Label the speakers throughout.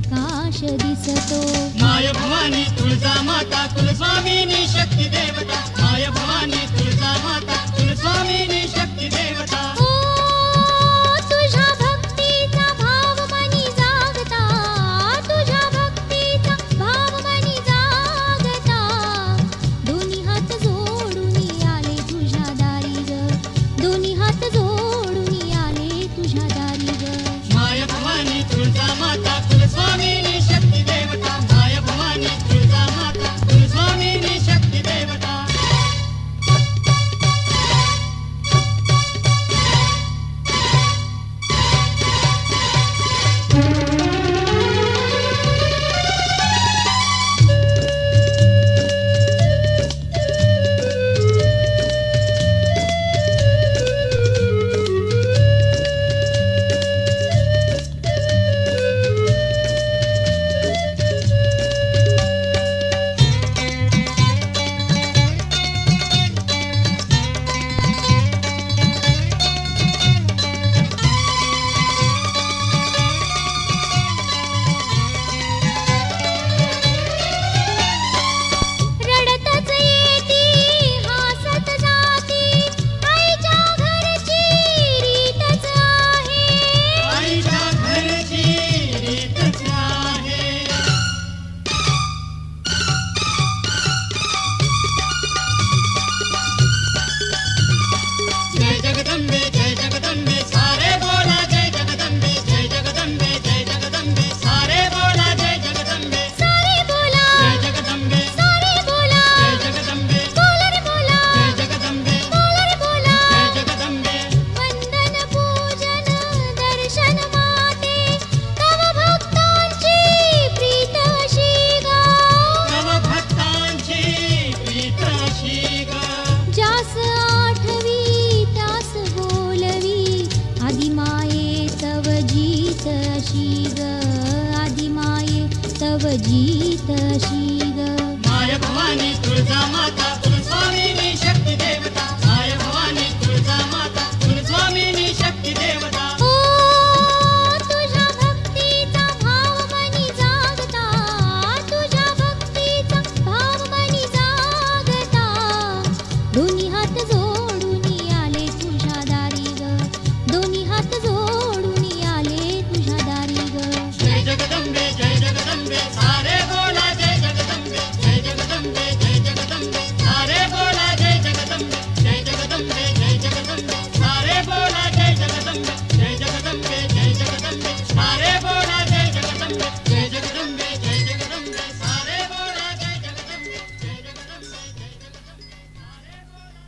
Speaker 1: प्रकाश दिसतो.
Speaker 2: माय भवानी तुळजा माता कुलस्वामिनी शक्ती देवता. माय भवानी तुळजा माता कुलस्वामिनी शक्ती देवता.
Speaker 1: ओ तुझ्या भक्तीचा भाव मनी जागता, तुझ्या भक्तीचा भाव मनी जागता. दोन्ही हात जोडून आले तुझ्या दारी ग, दोन्ही हात जोडून आले तुझ्या दारी ग.
Speaker 2: माय भवानी तुळजा माता कुलस्वामिनी शक्ती देवता. माय भवानी तुळजा माता कुलस्वामिनी शक्ती देवता.
Speaker 1: रडतच येती हासत जाती, आईच्या घरची रीतच आहे.
Speaker 2: आईच्या घरची रीतच आहे. जय जगदंबे जय जगदंबे सारे बोला जय जगदंबे. जय जगदंबे जय जगदंबे सारे बोला जय जगदंबे.
Speaker 1: सारे बोला
Speaker 2: जय जगदंबे
Speaker 1: सारे बोला,
Speaker 2: जय जगदंबे
Speaker 1: बोला रे बोला,
Speaker 2: जय जगदंबे
Speaker 1: बोला रे बोला.
Speaker 2: जय जगदंबे.
Speaker 1: वंदन पूजन दर्शन माते, तव भक्तांची प्रीत अशी ग.
Speaker 2: नव भक्तांची प्रीत अशी ग.
Speaker 1: ज्यास आठवी त्यास बोलवी, आदिमाये तव जीत अशी ग, आदिमाये तव जीत अशी ग.
Speaker 2: माय भवानी तुळजा माता कुलस्वामिनी शक्ती देवता. माय भवानी तुळजा माता कुलस्वामिनी शक्ती देवता.
Speaker 1: ओ तुझ्या भक्तीचा भाव मनी जागता, तुझ्या भक्तीचा भाव मनी जागता. दोन्ही हात जोडून आले तुझ्या दारी ग, दोन्ही हात जोडून आले तुझ्या दारी ग.
Speaker 2: जय जगदंबे जय जगदंबे सारे बोला जय जगदंबे. जय जगदंबे जय जगदंबे सारे बोला जय जगदंबे. जय जगदंबे जय जगदंबे सारे बोला जय जगदंबे. जय जगदंबे जय जगदंबे सारे बोला जय जगदंबे. जय जगदंबे जय जगदंबे सारे बोला जय जगदंबे. जय जगदंबे जय जगदंबे सारे बोला.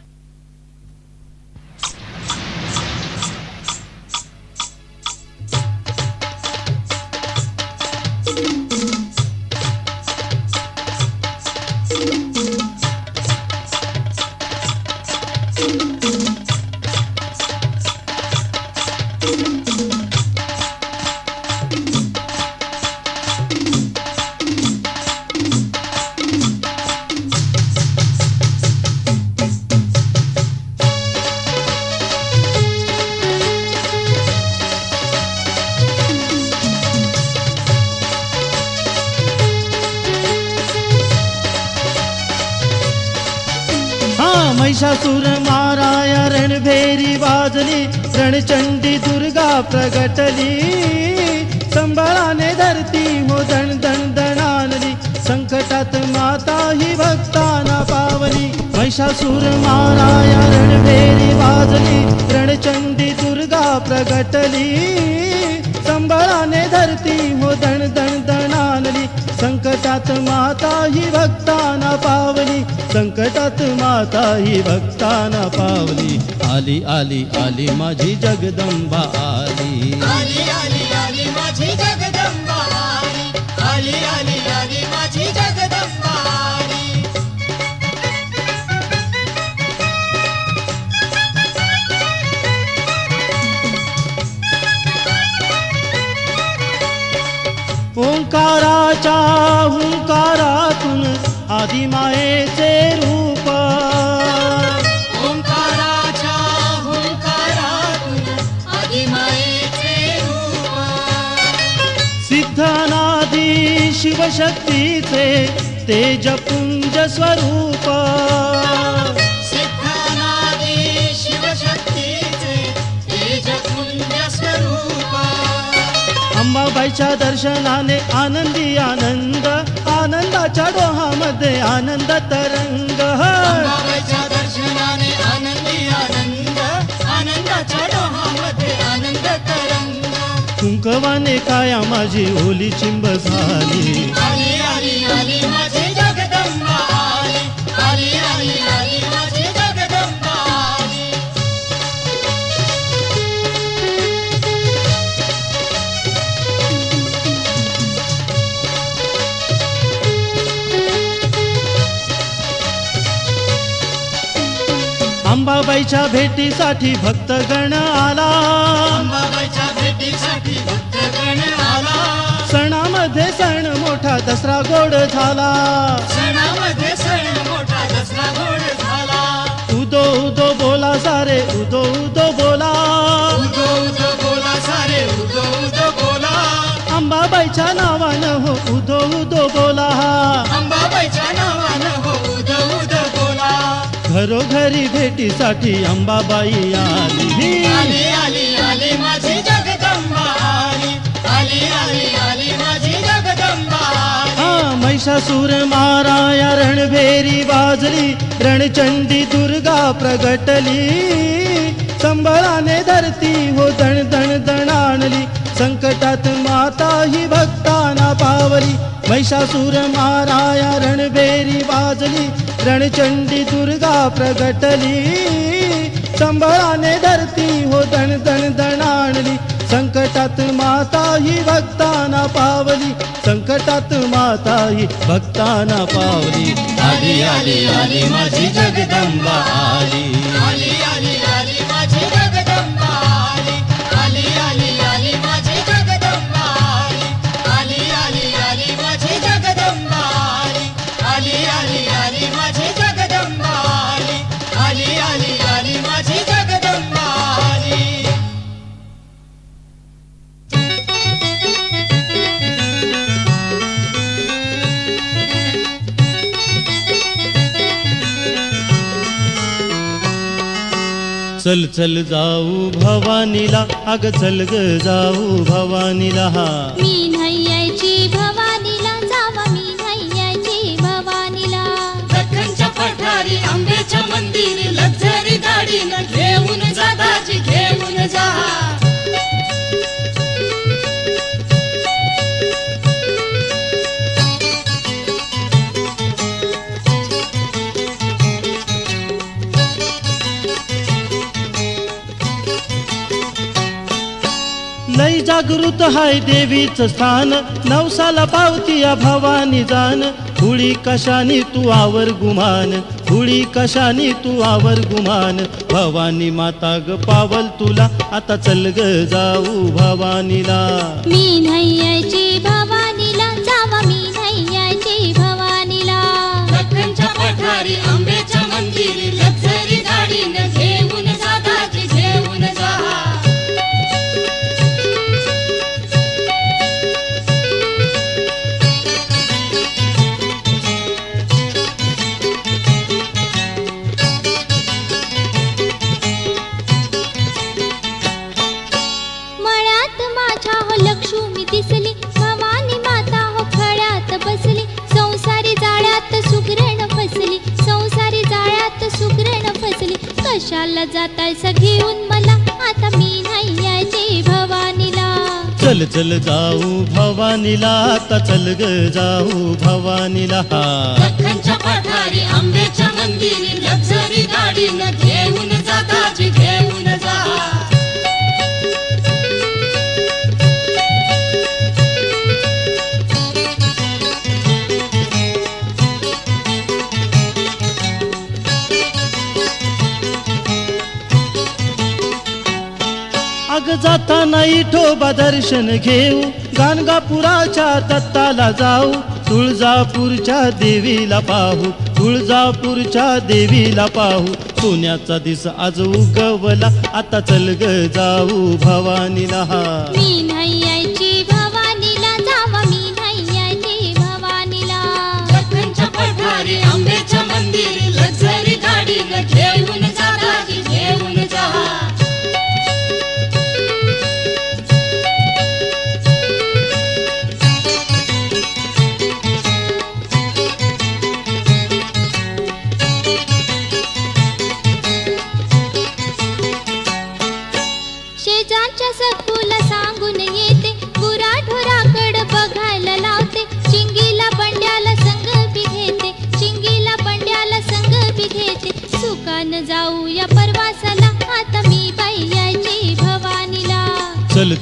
Speaker 3: महिषासुर माराया रणभेरी वाजली, रणचंडी दुर्गा प्रगटली. संबळाने धरती हो दण दण दणानली, संकटात माता ही भक्ताना पावली. महिषासुर माराया रणभेरी वाजली, रणचंडी दुर्गा प्रगटली. संबळाने धरती हो दण दण दणानली, संकटात माता ही भक्ताना पावली. संकटात माता ही भक्ताना पावली. आली आली आली माझी जगदंबा आली.
Speaker 2: आली आली आली माझी जगदंबा आली. आली आली आली माझी जगदंबा आली.
Speaker 3: ओंकाराच्या हुंकारातून आदिमायेचे रूप,
Speaker 2: ओंकाराच्या हुंकारातून आदिमायेचे रूप.
Speaker 3: सिद्धनाद शिवशक्तीचे तेजपुंज स्वरूप
Speaker 2: सिद्धानादी शिवशक्तीचे तेजपुंज स्वरूप
Speaker 3: अंबाबाईच्या दर्शनाने आनंदी आनंद आनंदाच्या डोहामध्ये आनंद तरंग
Speaker 2: अंबाबाईच्या दर्शनाने आनंदी आनंद आनंदाच्या डोहामध्ये आनंद तरंग
Speaker 3: कुंकवाने काया माझी ओली चिंब झाली
Speaker 2: आली आली आली माझी जगदंबा आली आली आली आली माझी जगदंबा आली
Speaker 3: अंबाबाईच्या भेटीसाठी भक्तगण आला
Speaker 2: अंबाबाईच्या भेटीसाठी भक्तगण आला
Speaker 3: सणामध्ये सण मोठा दसरा गोड झाला
Speaker 2: सणामध्ये सण मोठा दसरा गोड झाला
Speaker 3: उदो उदो बोला सारे उदो उदो बोला
Speaker 2: उदो उदो बोला सारे उदो उदो बोला
Speaker 3: अंबाबाईच्या नावानं हो उदो उदो बोला
Speaker 2: अंबाबाईच्या नावानं हो उदो उदो बोला
Speaker 3: घरोघरी भेटीसाठी अंबाबाई आली
Speaker 2: आली आली आली माझी जगदंबा आली आली आली आली माझी जगदंबा आली
Speaker 3: हा महिषासूर माराया रणभेरी वाजली रणचंडी दुर्गा प्रगटली संबळाने धरती हो दण दण दणाणली संकटात माता ही भक्ताना पावली महिषासूर माराया रणभेरी वाजली रणचंडी दुर्गा प्रगटली संबळाने धरती हो दण दण दणाणली संकटात माता ही भक्ताना पावली संकटात माता ही भक्ताना पावली आली आली आली माझी जगदंबा आली
Speaker 2: आली आली आली माझी जगदंबा आली आली आली आली माझी जगदंबा आली आली आली आली माझी जगदंबा आली आली आली आली माझी जगदंबा आली आली आली आली माझी जगदंबा आली
Speaker 3: चल चल जाऊ भवानीला अग चल ग जाऊ भवानीला
Speaker 1: मी नाही यायची भवानीला जावा मी नाही यायची भवानीला
Speaker 2: दख्खनच्या पठारी आंब्याच्या मंदिरी लक्झरी गाडीनं घेऊन जा दाजी घेऊन जा
Speaker 3: लय जागृत हाय देवीचं स्थान नवसाला पावती या भवानी जान हुळी कशानी तू आवर गुमान हुळी कशानी तू आवर गुमान भवानी माता ग पावल तुला आता चल ग जाऊ भवानीला
Speaker 1: मी नाही यायची भवानीला जावा मी नाही यायची भवानीला
Speaker 2: दख्खनच्या पठारी आंब्याच्या मंदिरी लक्झरी गाडीनं घेऊन जा दाजी घेऊन जा
Speaker 1: मळ्यात माझ्या हो लक्ष्मी दिसली भवानी माता हो खळ्यात बसली संसारी जाळ्यात सुगरण फसली संसारी जाळ्यात सुगरण फसली कशाला जाताय घेऊन मला आता मी नाही यायची भवानीला
Speaker 3: चल चल जाऊ भवानीला आता चल ग जाऊ भवानीला
Speaker 2: दख्खनच्या पठारी आंब्याच्या मंदिरी लक्झरी गाडीनं घेऊन जा दाजी घेऊन जा
Speaker 3: अग जाताना इठोबा दर्शन घेऊ गाणगापुराच्या दत्ताला जाऊ तुळजापूरच्या देवीला पाहू तुळजापूरच्या देवीला पाहू सोन्याचा दिस आज उगवला आता चल ग जाऊ भवानीला
Speaker 1: मी नाही यायची भवानीला जावा मी नाही यायची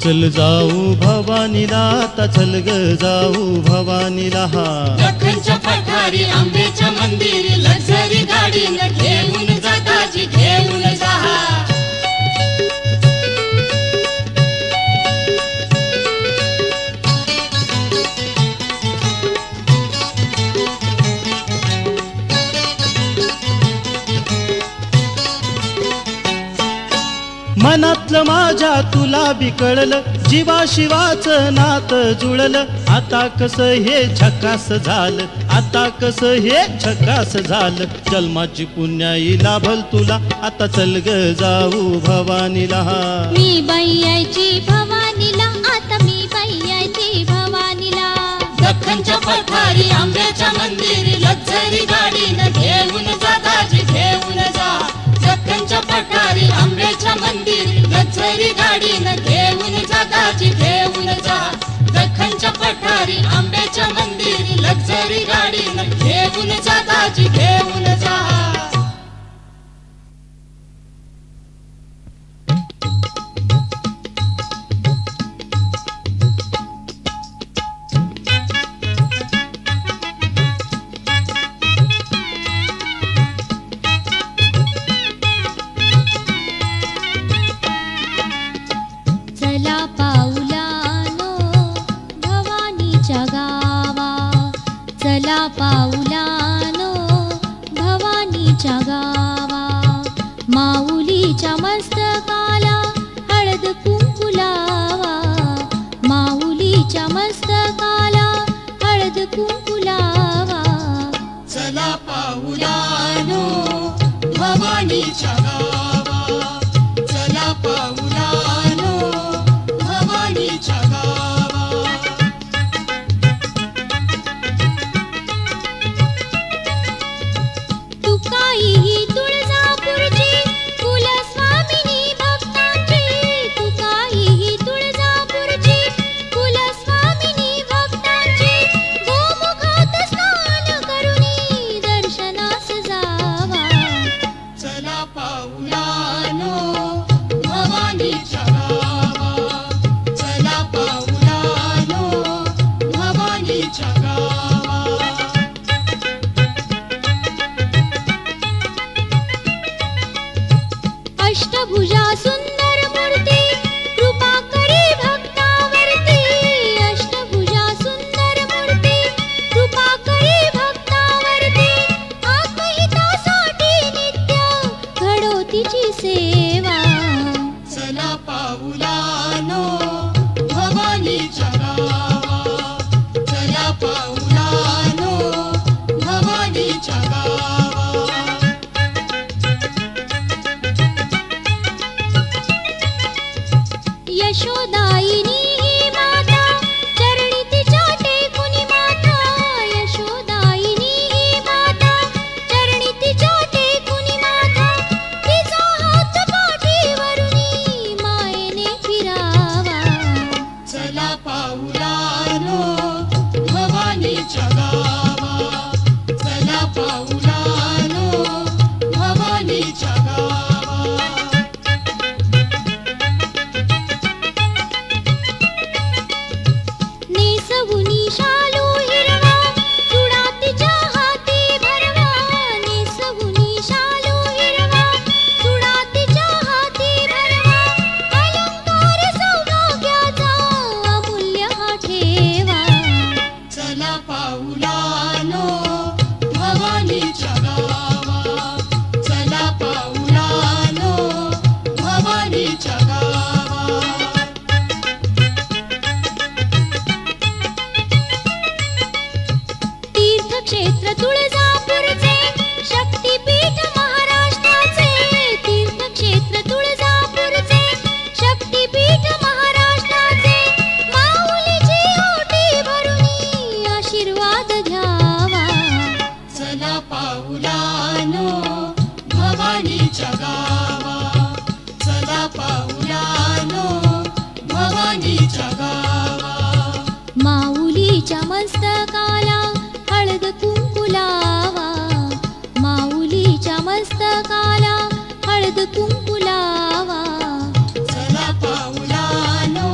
Speaker 3: चल जाऊ भवानीला, आता चल ग जाऊ भवानीला.
Speaker 2: दख्खनच्या पठारी आंब्याच्या मंदिरी लक्झरी गाडीनं घेऊन जा दाजी घेऊन जा.
Speaker 3: मनातलं माझ्या तुला बी कळलं, जीवाशिवाचं नात जुळलं. आता कसं हे झकास झालं, आता कसं हे झकास झालं. जन्माची पुण्याई लाभल तुला, आता चल ग जाऊ भवानीला.
Speaker 1: मी बाई यायची भवानीला, आता मी बाई यायची भवानीला.
Speaker 2: दख्खनच्या पठारी आंब्याच्या मंदिरी लक्झरी गाडीनं घेऊन जा दाजी घेऊन जा. दख्खनच्या पठारी आंब्याच्या मंदिरी लक्झरी गाडीनं घेऊन जा दाजी घेऊन जा. दख्खनच्या पठारी आंब्याच्या मंदिरी लक्झरी गाडीनं घेऊन जा दाजी घेऊन जा.
Speaker 1: चला पाऊलानो भवानीच्या गावा, चला पाऊलानो भवानीच्या गावा. माऊलीच्या मस्तकाला हळद कुंकू लावा, माऊलीच्या मस्तकाला हळद कुंकू लावा.
Speaker 2: चला पाऊलानो भवानीच्या गावा, चला पाऊलानो भवानीच्या गावा.
Speaker 1: तुकाई ही तुळजापूरची कुलस्वामिनी भक्तांची, तुकाई ही तुळजापूरची कुलस्वामिनी भक्तांची. गोमुखात स्नान करुनी दर्शनास जावा.
Speaker 2: चला पाऊलानो भवानीच्या गावा, चला पाऊलानो भवानीच्या गावा.
Speaker 1: अष्टभुजा सुंदर मूर्ती कृपा करी भक्तावरती. अष्टभुजा सुंदर मूर्ती कृपा करी भक्तावरती. आत्महितासाठी नित्य घडो तिची सेवा.
Speaker 2: चला पाऊलानो भवानीच्या गावा, चला पाऊलानो भवानीच्या गावा.
Speaker 1: यशोदायिनी ही माता चरणी तिच्या टेकुनी माथा. यशोदायिनी ही माता चरणी तिच्या टेकुनी माथा. तिचा हात पाठीवरुनी मायेने फिरावा.
Speaker 2: चला पाऊलानो भवानीच्या गावा, चला पाऊलानो भवानीच्या गावा.
Speaker 1: नेसवुनी शालू हिरवा चुडा तिच्या हाती भरवा. नेसवुनी शालू हिरवा चुडा तिच्या हाती भरवा. अलंकार सौभाग्याचा अमूल्य हा ठेवा.
Speaker 2: चला पाऊलानो भवानीच्या गावा, चला पाऊलानो भवानीच्या गावा.
Speaker 1: तीर्थक्षेत्र तुळजापूरचे शक्तिपीठ महाराष्ट्राचे. तीर्थक्षेत्र तुळजापूरचे शक्तिपीठ महाराष्ट्राचे. माऊलीची ओटी भरुनी आशीर्वाद घ्यावा.
Speaker 2: चला पाऊलानो भवानीच्या गावा, चला पाऊलानो भवानीच्या गावा.
Speaker 1: माऊलीच्या मस्तकाला हळद कुंकू लावा. माऊलीच्या मस्तकाला हळद कुंकू लावा.
Speaker 2: चला पाऊलानो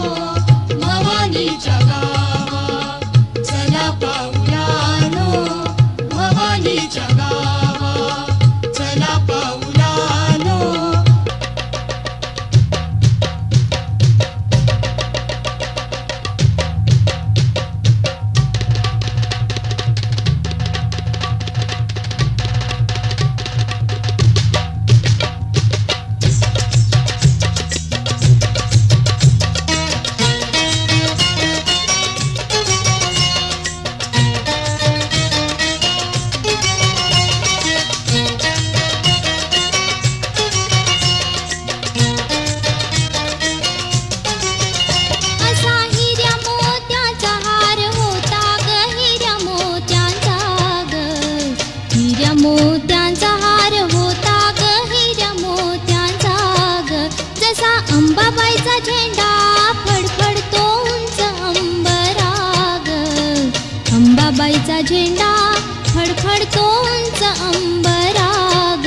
Speaker 1: अंबाबाईचा झेंडा फडफडतो उंच अंबराग.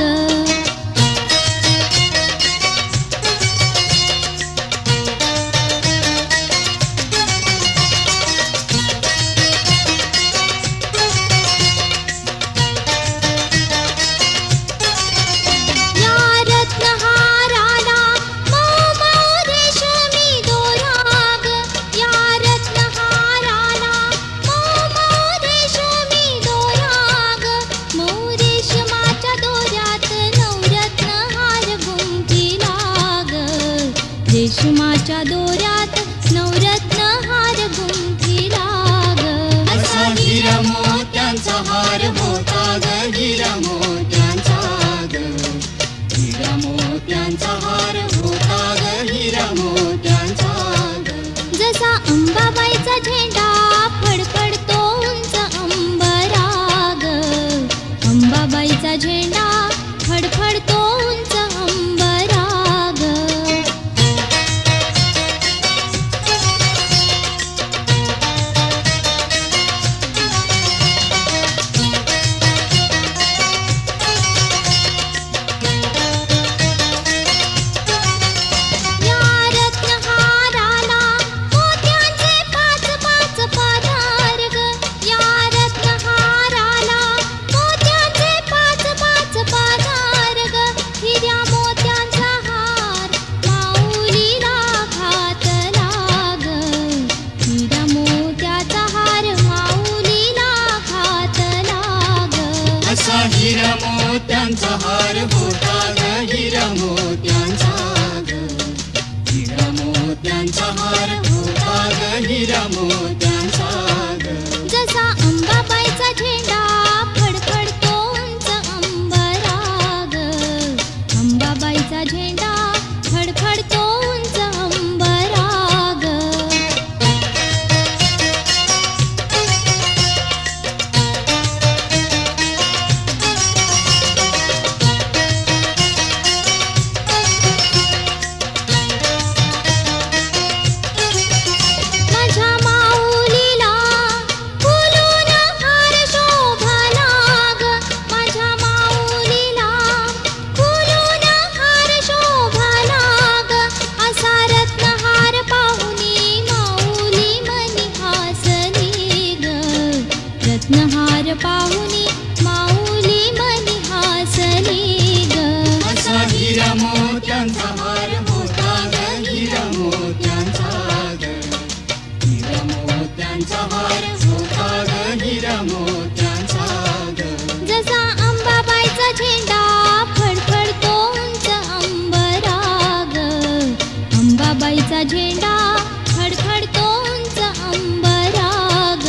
Speaker 1: रेशमाच्या दोऱ्यात नवरत्न हार गुंफिला ग.
Speaker 2: असा हिरा मोत्यांचा हार होता ग, हिरा मोत्यांचा ग, हिरा मोत्यांचा हार होता ग, हिरा मोत्यांचा ग.
Speaker 1: जसा अंबाबाईचा झेंडा फडफडतो उंच अंबराग. अंबाबाईचा झेंडा फडफडतो उंच अंबराग.
Speaker 2: हिरा मोत्यांचा हार होता ग, हिरा मोत्यांचा ग, हिरा मोत्यांचा हार होता ग, हिरा मोत्यांचा ग.
Speaker 1: जसा अंबाबाईचा झेंडा फडफडतो उंच अंबराग. अंबाबाईचा झेंडा फडफडतो उंच अंबराग. रत्नहार पाहुनी माऊली मनी हासली ग.
Speaker 2: असा हिरा मोत्यांचा हार होता ग, हिरा मोत्यांचा ग, हिरा मोत्यांचा हार होता ग, हिरा मोत्यांचा ग.
Speaker 1: जसा अंबाबाईचा झेंडा फडफडतो उंच अंबराग. अंबाबाईचा झेंडा फडफडतो उंच अंबराग.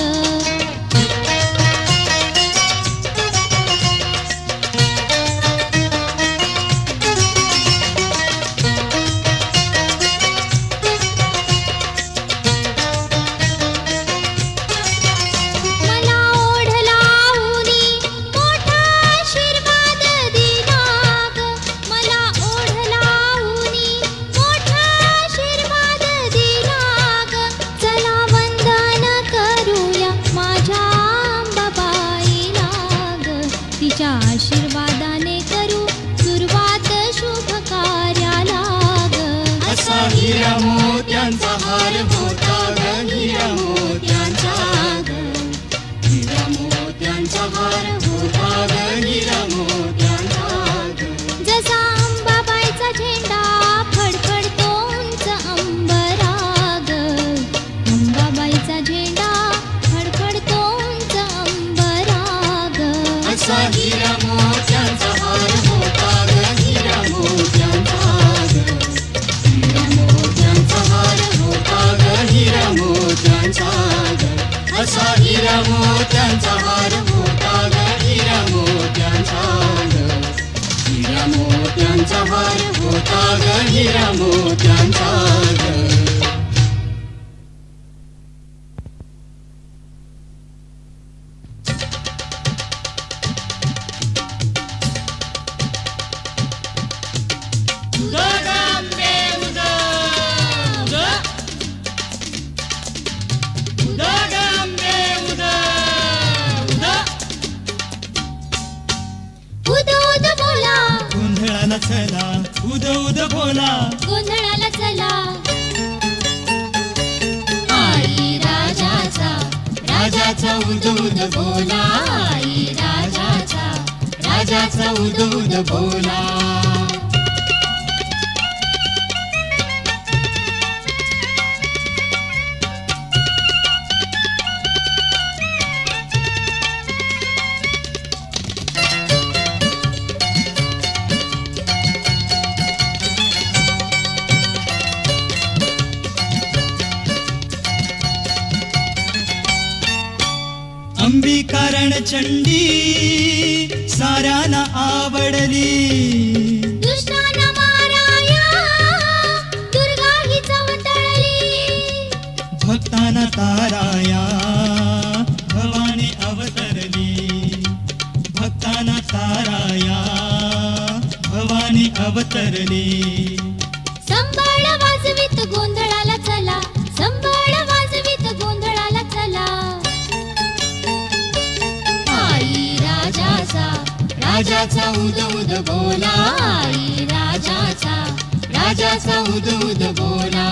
Speaker 1: तिच्या आशीर्वादाने करू सुरुवात शुभ कार्याला ग.
Speaker 2: असा हिरा मोत्यांचा हार होता ग, हिरा मोत्यांचा ग, हिरा मोत्यांचा हार होता ग, हिरा मोत्यांचा ग.
Speaker 1: जसा अंबाबाईचा झेंडा फडफडतो उंच अंबराग. अंबाबाईचा झेंडा फडफडतो उंच अंबराग.
Speaker 2: असा हिरा मोत्यांचा हार होता ग, हिरा मोत्यांचा ग, हिरा मोत्यांचा हार होता ग, हिरा मोत्यांचा ग. असा हिरा मोत्यांचा हार होता ग, हिरा मोत्यांचा ग, हिरा मोत्यांचा हार होता ग, हिरा मोत्यांचा ग.
Speaker 4: गोंधळाला चला उद उद बोला
Speaker 1: गोंधळाला चला आई राजाचा
Speaker 2: राजाचा उद उद बोला आई राजाचा उद उद बोला
Speaker 4: अंबिकारण चंडी साऱ्यांना आवडली
Speaker 1: दुष्टांना माराया दुर्गा ही चवतळली
Speaker 4: भक्तांना ताराया भवानी अवतरली भक्तांना ताराया भवानी अवतरली
Speaker 1: संबळ वाजवीत गोंधळाला चला संबळ वाजवीत गोंधळाला चला आई
Speaker 2: राजाचा उद उद बोला आई राजाचा उद उद बोला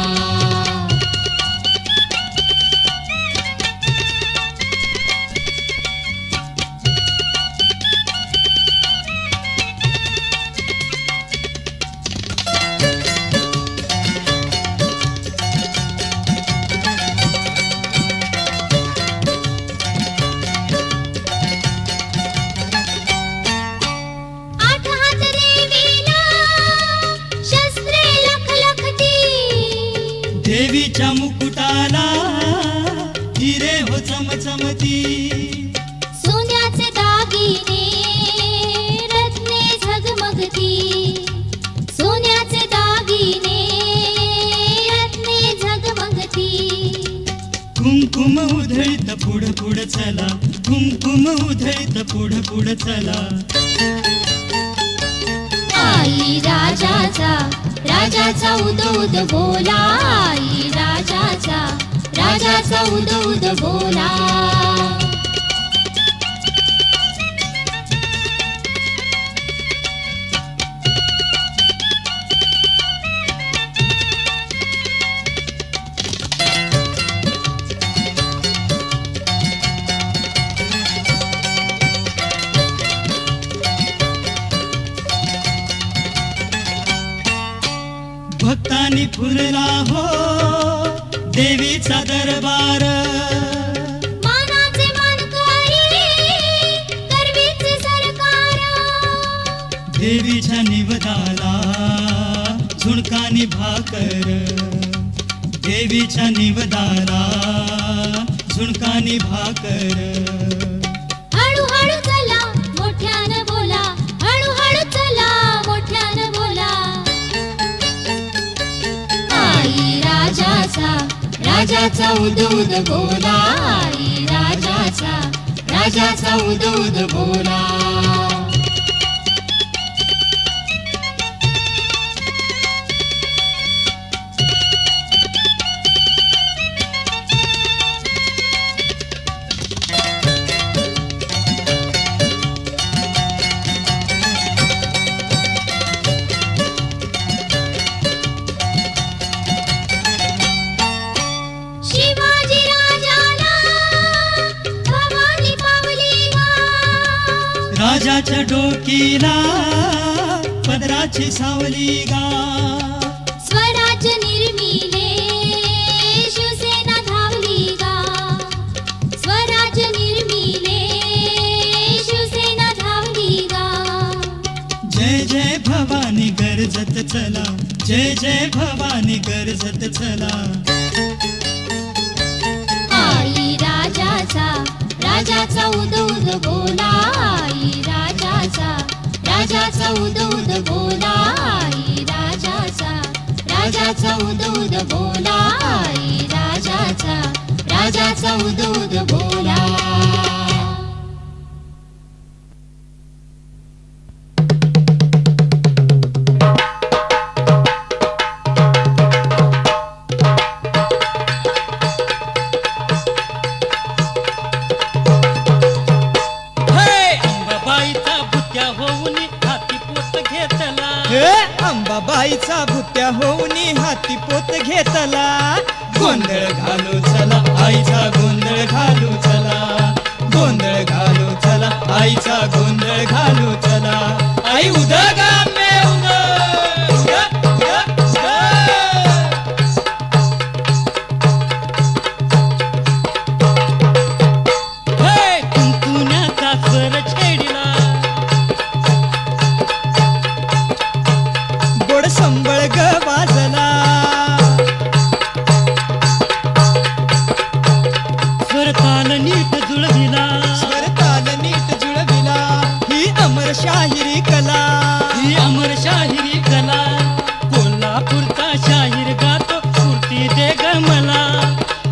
Speaker 4: देवीच्या मुकुटाला हिरे हो चमचमती
Speaker 1: सोन्याचे दागिने रत्ने झगमगती सोन्याचे दागिने रत्ने झगमगती
Speaker 4: कुंकुम उधळीत पुढ पुढ चला कुंकुम उधळीत पुढ पुढ चला
Speaker 1: आई राजाचा उद उद बोला आई राजाचा उद उद बोला
Speaker 4: भक्तांनी फुलला हो देवीचा दरबार
Speaker 1: मानाचे मानकरी करवीचे सरकार
Speaker 4: देवीच्या निवदाला झुणकानी भाकर देवीच्या निवदाला झुणकानी भाकर
Speaker 1: हळूहळू चला मोठ्यानं बोला हळूहळू चला मोठ्यानं बोला आई
Speaker 2: राजाचा उद उद बोला आई राजाचा उद उद बोला
Speaker 1: शिवाजी राजाला भवानी पावली गा
Speaker 4: राजाच्या डोकीला पदराची सावली गा
Speaker 1: स्वराज्य निर्मिले शिवसेना धावली गा स्वराज्य निर्मिले शिवसेना धावली गा
Speaker 4: जय जय भवानी गरजत चला जय जय भवानी गरजत चला
Speaker 1: आई राजाचा उद उद बोला आई राजाचा उद उद बोला आई राजाचा उद उद बोला आई राजाचा उद उद बोला
Speaker 4: हे अंबाबाईचा भुत्या होऊन हाती पोत घेतला गोंधळ घालू चला आईचा गोंधळ घालू चला गोंधळ घालू चला आईचा गोंधळ घालू चला आई उदा गामे उदा उदा उदा
Speaker 5: हे कुंकुण्याचा स्वर छेडला
Speaker 4: गोड संबळ ग वाजला
Speaker 5: स्वरताल नीट जुळविला
Speaker 4: स्वरताल नीट जुळविला ही अमर शाहिरी कला
Speaker 5: ही अमर शाहिरी कला कोल्हापूरचा शाहीर गातो स्फूर्ती दे ग मला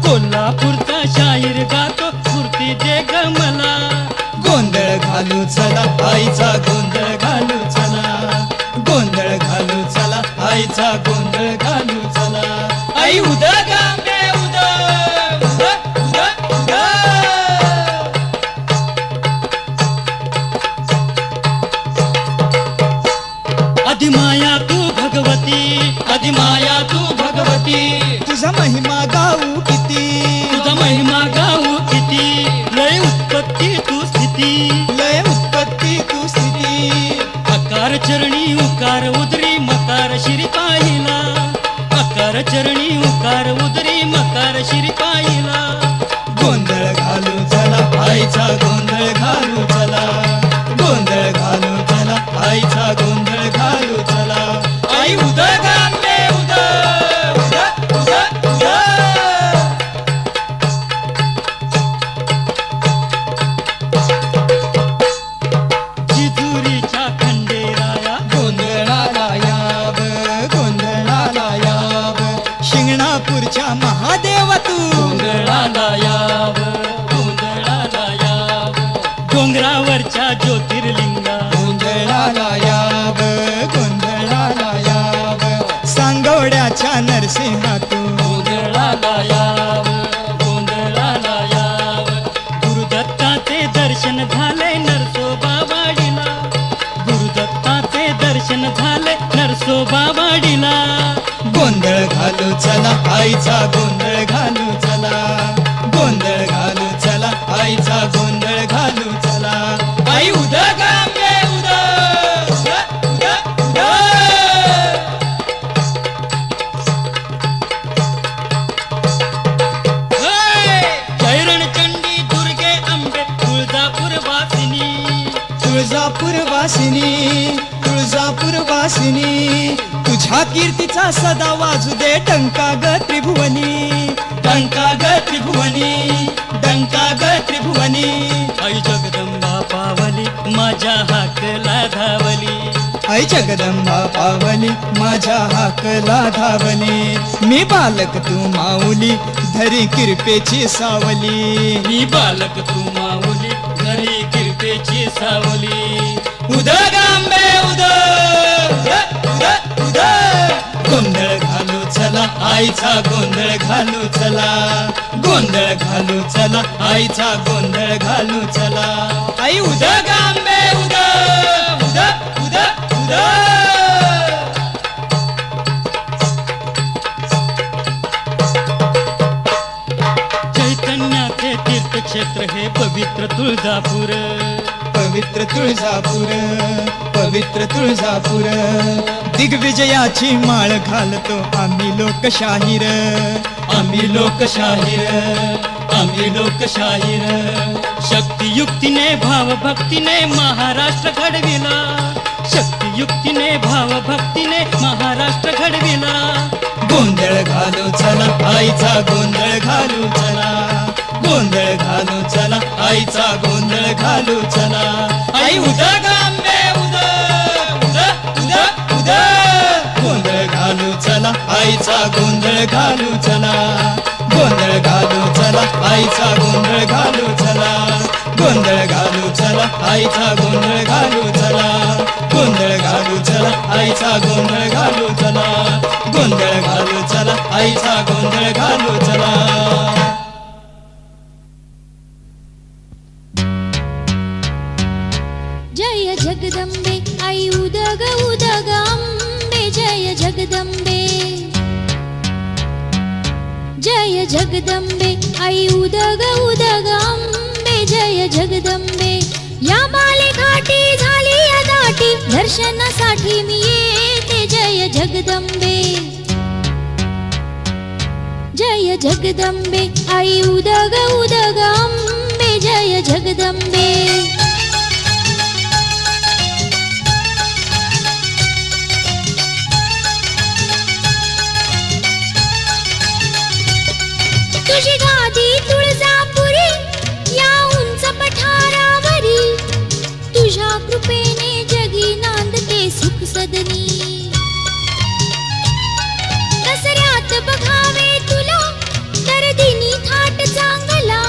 Speaker 5: कोल्हापूरचा शाहीर गातो स्फूर्ती दे ग मला
Speaker 4: गोंधळ घालू चला आईचा गोंधळ घालू चला गोंधळ घालू चला आईचा गोंधळ घालू चला आई उदा गामे उदा उदा उदा उदा
Speaker 5: अधिमाया तू भगवती अधिमाया तू भगवती
Speaker 4: तुझा महिमा गाऊ किती
Speaker 5: तुझा महिमा गाऊ किती लय उत्पत्ती तू स्थिती
Speaker 4: लय उत्पत्ती तू स्थिती
Speaker 5: अकार चरणी उकार उदरी मकार शिरी पाहिला अकार चरणी उकार उदरी मकार शिरी पाहिला
Speaker 4: गोंधळ घालू चला आईचा गोंधळ घालू चला गोंधळ घालू चला आईचा गोंधळ घालू चला आई उदा गामे उदा उदा उदा उदा
Speaker 5: जिजुरीच्या खंडेराया
Speaker 4: गोंधळाला याव गोंधळाला याव शिंगणापूरच्या महादेव तू
Speaker 5: गोंधळाला याव गोंधळाला याव डोंगरावरच्या ज्योतिर्लिंगा
Speaker 4: गोंधळाला याव गोंधळाला याव सांगवड्याच्या नरसिंहा तू
Speaker 5: गोंधळाला याव गोंधळाला याव गुरुदत्ताचे दर्शन झाले नरसोबा वाडीला गुरुदत्ताचे दर्शन झाले नरसोबा वाडीला
Speaker 4: गोंधळ घालू चला आईचा गोंधळ घालू चला गोंधळ घालू चला आईचा गोंधळ घालू चला आई उदा गामे उदा उदा उदा उदा
Speaker 5: जैरण चंडी दुर्गे अंबे तुळजापूर वासिनी
Speaker 4: तुळजापूर वासिनी तुळजापूर वासिनी तुझ्या कीर्तीचा सदा वाजू दे डंका ग त्रिभुवनी डंका ग त्रिभुवनी डंका ग त्रिभुवनी
Speaker 5: आई जगदंबा पावली माझ्या हाकला धावली
Speaker 4: आई जगदंबा पावली माझ्या हाकला धावली मी बालक तू माऊली धरी किरपेची सावली
Speaker 5: मी बालक तू माऊली घरी किरपेची सावली
Speaker 4: उदा गांबे उदा उदा उदा उदा गोंधळ घालू चला आईचा गोंधळ घालू चला गोंधळ घालू चला आईचा गोंधळ घालू चला आई उदा गांबे उदा उदा उदा उदा
Speaker 5: चैतन्याचे तीर्थक्षेत्र हे पवित्र तुळजापूर
Speaker 4: पवित्र तुळजापूर पवित्र तुळजापूर दिग्विजयाची माळ घालतो आम्ही लोकशाहीर आम्ही लोकशाहीर आम्ही लोकशाहीर
Speaker 5: शक्तियुक्तीने भावभक्तीने महाराष्ट्र घडविला शक्तियुक्तीने भावभक्तीने महाराष्ट्र घडविला
Speaker 4: गोंधळ घालू चला आईचा गोंधळ घालू चला गोंधळ घालू चला आईचा गोंधळ घालू चला आई उदा गांबे उदा उदा उदा उदा गोंधळ घालू चला आईचा गोंधळ घालू चला गोंधळ घालू चला आईचा गोंधळ घालू चला गोंधळ घालू चला आईचा गोंधळ घालू चला गोंधळ घालू चला आईचा गोंधळ घालू चला गोंधळ घालू चला आईचा गोंधळ घालू चला
Speaker 1: जय जगदंबे आई उदग उदग अंबे जय जगदंबे जय जगदंबे आई उदग उदग अंबे जय जगदंबे या बालेघाटी झाली या दाटी दर्शनासाठी मी येते जय जगदंबे जय जगदंबे आई उदग उदग अंबे जय जगदंबे तुझी गादी तुळजापुरी या उंच पठारावरी तुझ्या कृपेने जगी नांदते सुख सदनी दसऱ्यात बघावे तुला तर दिनी थाट चांगला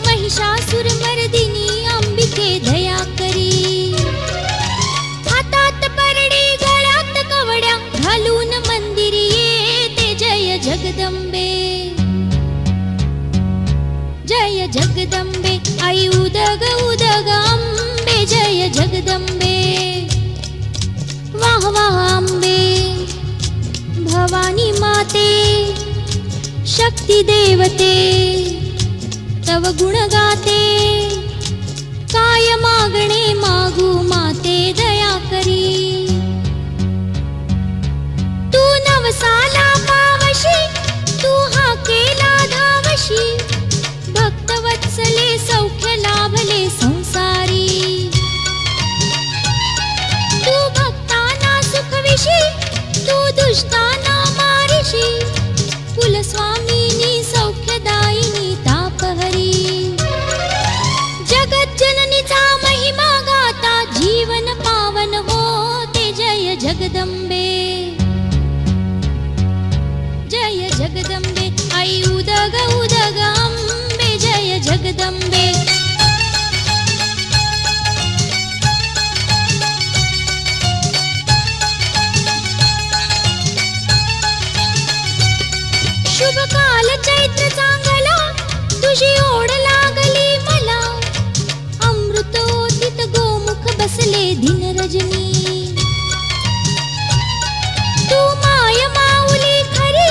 Speaker 1: महिषासुर मर्दिनी अंबिके दया करी हातात परडी गळ्यात कवड्या घालून मंदिरी येते जय जगदंबे जय जगदंबे आई उदग उदग अंबे जय जगदंबे वाह वाह अंबे भवानी माते शक्ती देवते तव गुण गाते काय मागणे मागू माते दया करी तू नवसाला पावशी तू हा केला धावशी भक्तवत्सले सौख्य लाभले संसारी तू भक्ताना सुखविशी तू दुष्टाना मारिशी कुलस्वामिनी सौख्यदायिनी तापहरी जगत जननीचा महिमा गाता जीवन पावन होते जय जगदंबे जय जगदंबे आई उदग उदग अंबे जय जगदंबे शुभ काल चैत्र चांगला तुझी ओढ लागली मला अमृत ओतीत गोमुख बसले दिन रजनी तू माय माऊली खरी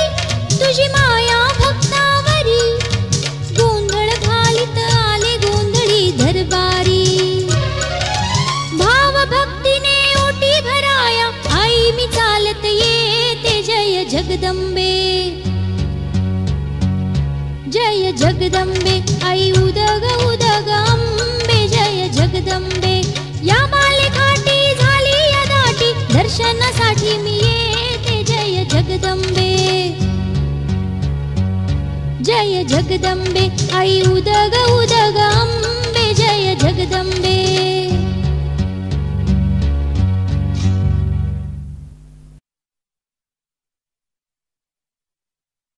Speaker 1: तुझी माया भक्तावरी गोंधळ घालित आले गोंधळी दरबारी भाव भक्तीने ओटी भराया आई मी चालत येते जय जगदंबे जय जगदंबे आई उदग उदग अंबे जय जगदंबे या बालेघाटी झाली या दाटी दर्शनासाठी मी येते जय जगदंबे जय जगदंबे आई उदग उदग अंबे जय जगदंबे